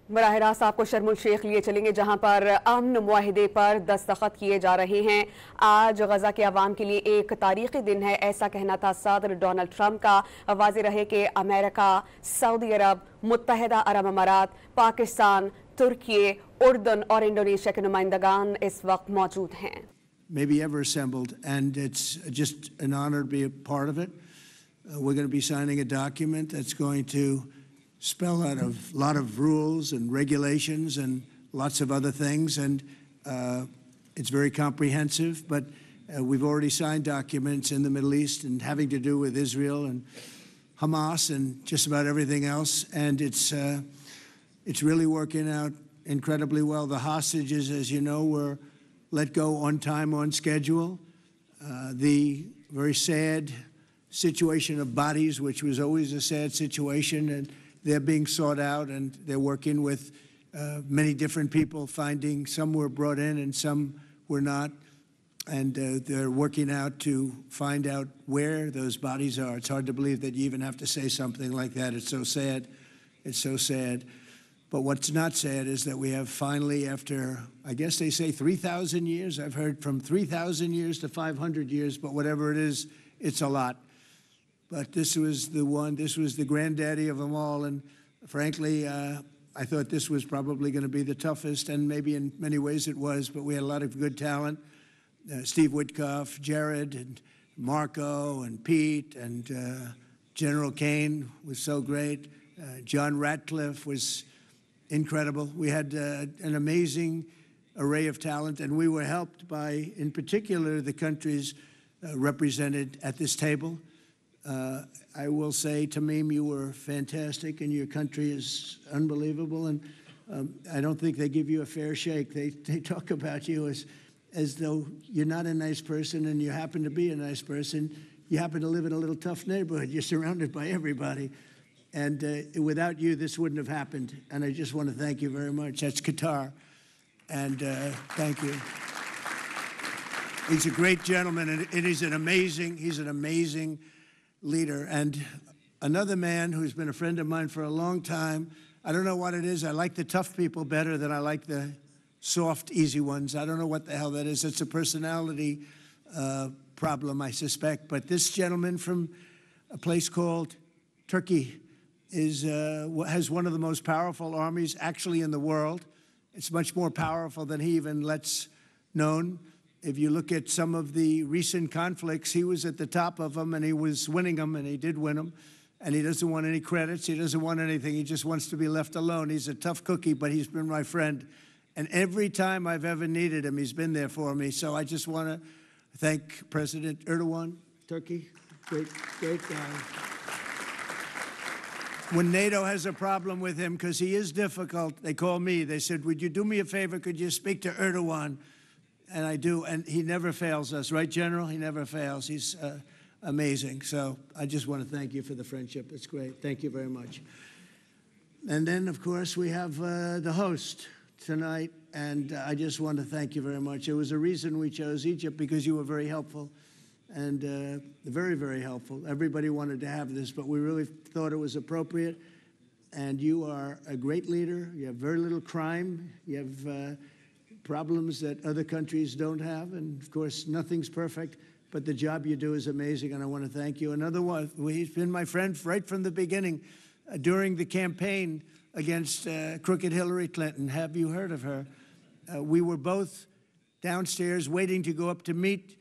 बराह रास्त आपको शर्म el-Sheikh लिए चलेंगे, जहां पर अमन मुआहदे पर दस्तखत किए जा रहे हैं। आज गजा के अवाम के लिए एक तारीखी दिन है, ऐसा कहना था सदर डोनाल्ड ट्रंप का। वाज़ेह रहे कि अमेरिका, सऊदी अरब, मुत्तहिदा अरब अमारात, पाकिस्तान, तुर्की, उर्दन और इंडोनेशिया के नुमाइंदगान इस वक्त मौजूद हैं। Maybe ever assembled, and it's just an honor to be a part of it. We're going to be signing a document that's going to spell out a lot of rules and regulations and lots of other things, and it's very comprehensive, but we've already signed documents in the Middle East and having to do with Israel and Hamas and just about everything else, and it's really working out incredibly well. The hostages, as you know, were let go on time, on schedule. The very sad situation of bodies, which was always a sad situation, and they're being sought out, and they're working with many different people, finding some were brought in and some were not, and they're working out to find out where those bodies are. It's hard to believe that you even have to say something like that. It's so sad. It's so sad. But what's not sad is that we have finally, after, I guess they say 3,000 years, I've heard from 3,000 years to 500 years, but whatever it is, it's a lot. But this was the one, this was the granddaddy of them all, and frankly, I thought this was probably going to be the toughest, and maybe in many ways it was, but we had a lot of good talent. Steve Witkoff, Jared, and Marco, and Pete, and General Kane was so great. John Ratcliffe was incredible. We had an amazing array of talent, and we were helped by, in particular, the countries represented at this table. I will say, Tamim, you were fantastic, and your country is unbelievable, and I don't think they give you a fair shake. They talk about you as though you're not a nice person, and you happen to be a nice person. You happen to live in a little tough neighborhood. You're surrounded by everybody. And without you, this wouldn't have happened. And I just want to thank you very much. That's Qatar. And thank you. He's a great gentleman, and he's an amazing leader. And another man who's been a friend of mine for a long time. I don't know what it is. I like the tough people better than I like the soft, easy ones. I don't know what the hell that is. It's a personality problem, I suspect. But this gentleman from a place called Turkey has one of the most powerful armies actually in the world. It's much more powerful than he even lets known. If you look at some of the recent conflicts, he was at the top of them, and he was winning them, and he did win them. And he doesn't want any credits. He doesn't want anything. He just wants to be left alone. He's a tough cookie, but he's been my friend. And every time I've ever needed him, he's been there for me. So I just want to thank President Erdogan, Turkey, great guy. When NATO has a problem with him, because he is difficult, they call me. They said, would you do me a favor? Could you speak to Erdogan? And I do, and he never fails us. Right, General? He never fails. He's amazing. So I just want to thank you for the friendship. It's great. Thank you very much. And then, of course, we have the host tonight, and I just want to thank you very much. There was a reason we chose Egypt, because you were very helpful. And very, very helpful. Everybody wanted to have this, but we really thought it was appropriate. And you are a great leader. You have very little crime. You have problems that other countries don't have. And, of course, nothing's perfect, but the job you do is amazing, and I want to thank you. Another one, he's been my friend right from the beginning during the campaign against crooked Hillary Clinton. Have you heard of her? We were both downstairs waiting to go up to meet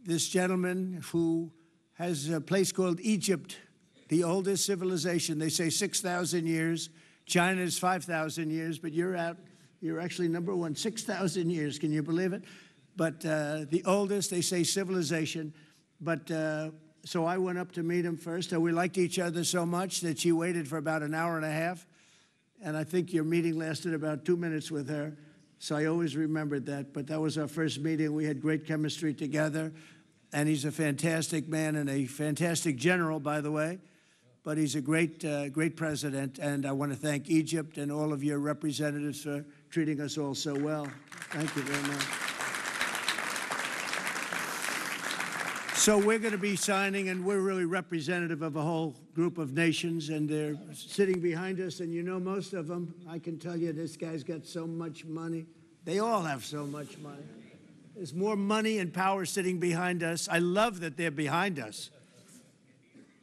this gentleman who has a place called Egypt, the oldest civilization. They say 6,000 years. China is 5,000 years, but you're actually number one, 6,000 years. Can you believe it? But the oldest, they say, civilization. But so I went up to meet him first, and we liked each other so much that she waited for about an hour and a half. And I think your meeting lasted about 2 minutes with her. So I always remembered that. But that was our first meeting. We had great chemistry together. And he's a fantastic man and a fantastic general, by the way. But he's a great president. And I want to thank Egypt and all of your representatives for treating us all so well. Thank you very much. So we're going to be signing, and we're really representative of a whole group of nations, and they're sitting behind us, and you know most of them. I can tell you this guy's got so much money. They all have so much money. There's more money and power sitting behind us. I love that they're behind us.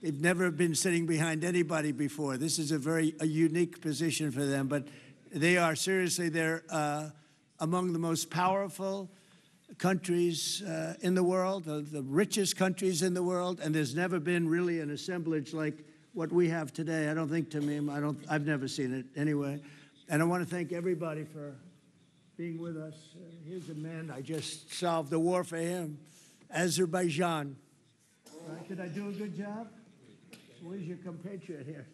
They've never been sitting behind anybody before. This is a unique position for them, but they are seriously, they're among the most powerful countries in the world, the richest countries in the world, and there's never been really an assemblage like what we have today. I don't think, Tamim, I've never seen it anyway. And I want to thank everybody for being with us. Here's a man, I just solved the war for him, Azerbaijan. Right? Did I do a good job? Where's your compatriot here?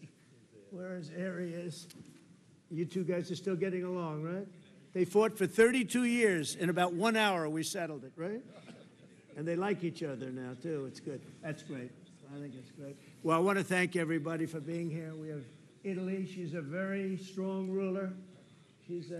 Where is Arias? You two guys are still getting along, right? They fought for 32 years. In about 1 hour, we settled it, right? And they like each other now, too. It's good. That's great. I think it's great. Well, I want to thank everybody for being here. We have Italy. She's a very strong ruler. She's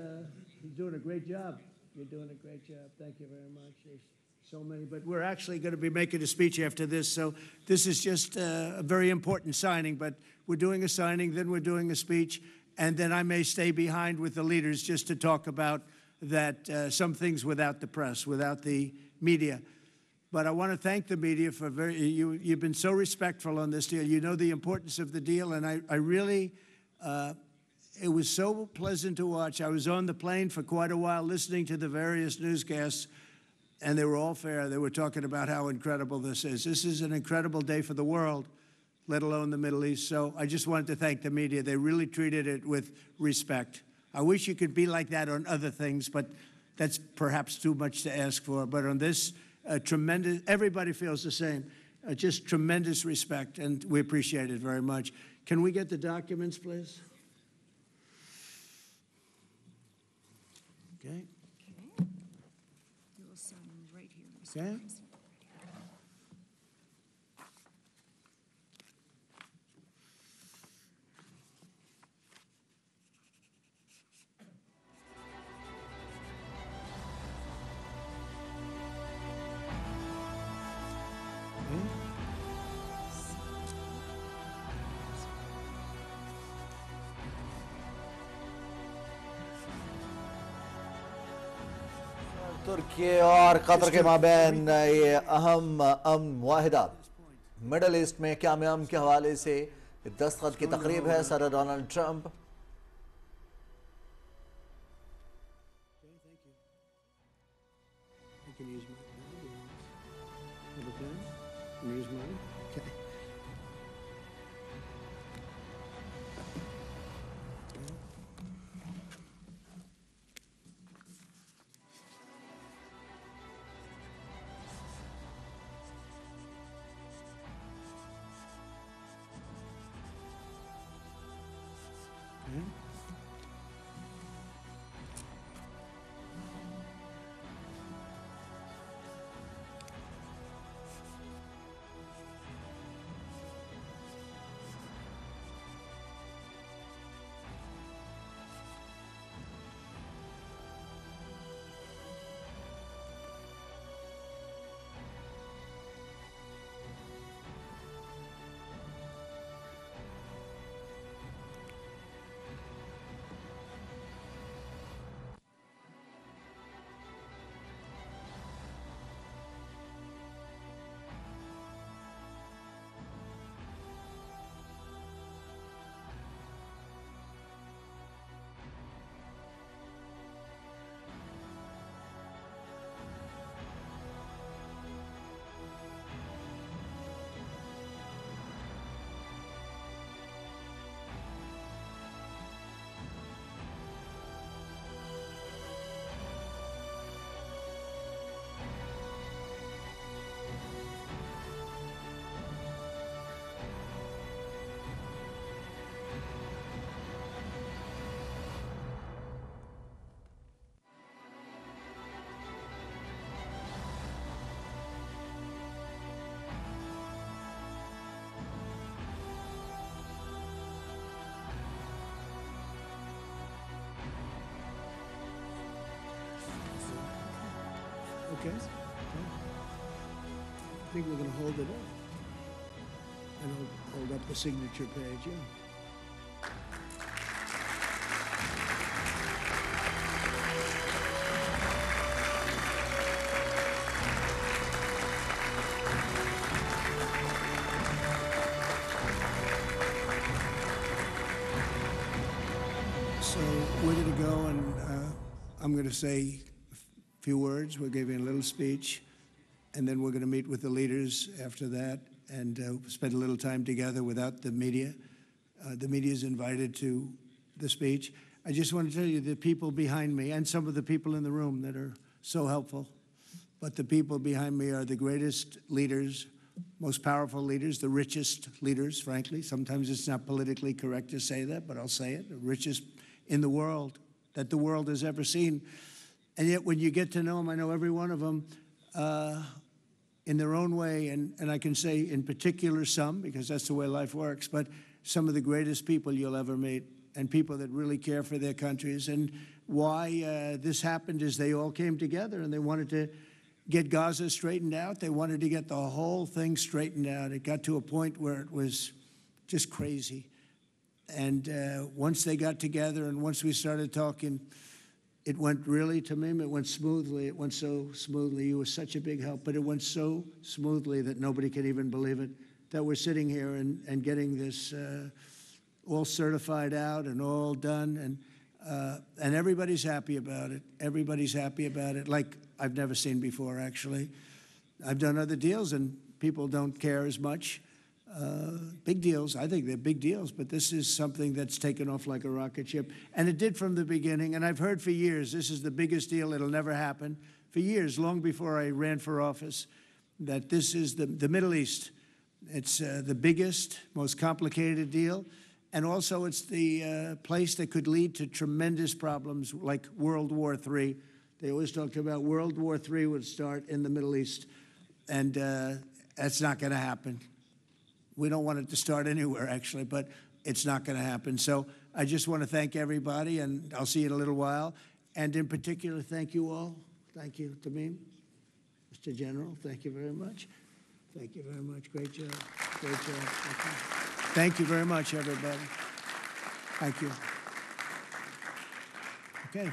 doing a great job. You're doing a great job. Thank you very much. There's so many. But we're actually going to be making a speech after this. So this is just a very important signing. But we're doing a signing, then we're doing a speech. And then I may stay behind with the leaders just to talk about that, some things without the press, without the media. But I want to thank the media for you've been so respectful on this deal. You know the importance of the deal, and I really, it was so pleasant to watch. I was on the plane for quite a while listening to the various newscasts, and they were all fair. They were talking about how incredible this is. This is an incredible day for the world, let alone the Middle East. So I just wanted to thank the media. They really treated it with respect. I wish you could be like that on other things, but that's perhaps too much to ask for. But on this, tremendous, everybody feels the same. Just tremendous respect, and we appreciate it very much. Can we get the documents, please? Okay. You will sign right here, Mr. Okay. President. तुर्की और Qatar के माबैन ये अहम मुआहदा middle east में क़याम के हवाले से दस्तखत की तकरीब है। सदर Donald Trump Okay. think we're going to hold it up. And hold up the signature page, yeah. So we're going to go and I'm going to say a few words. We'll give you a little speech, and then we're going to meet with the leaders after that and spend a little time together without the media. The media is invited to the speech. I just want to tell you the people behind me and some of the people in the room that are so helpful, but the people behind me are the greatest leaders, most powerful leaders, the richest leaders, frankly. Sometimes it's not politically correct to say that, but I'll say it, the richest in the world that the world has ever seen. And yet when you get to know them, I know every one of them in their own way, and I can say in particular some, because that's the way life works, but some of the greatest people you'll ever meet, and people that really care for their countries. And why this happened is they all came together and they wanted to get Gaza straightened out. They wanted to get the whole thing straightened out. It got to a point where it was just crazy. And once they got together and once we started talking, it went really, Tamim, it went smoothly. It went so smoothly. You were such a big help, but it went so smoothly that nobody can even believe it, that we're sitting here and getting this all certified out and all done. And everybody's happy about it. Everybody's happy about it, like I've never seen before, actually. I've done other deals and people don't care as much. Big deals, I think they're big deals, but this is something that's taken off like a rocket ship. And it did from the beginning, and I've heard for years, this is the biggest deal, it'll never happen. For years, long before I ran for office, that this is the Middle East. It's the biggest, most complicated deal, and also it's the place that could lead to tremendous problems like World War III. They always talked about World War III would start in the Middle East, and that's not going to happen. We don't want it to start anywhere, actually, but it's not going to happen. So I just want to thank everybody, and I'll see you in a little while. And in particular, thank you all. Thank you, Tamim. Mr. General, thank you very much. Thank you very much. Great job. Great job. Thank you very much, everybody. Thank you. Okay.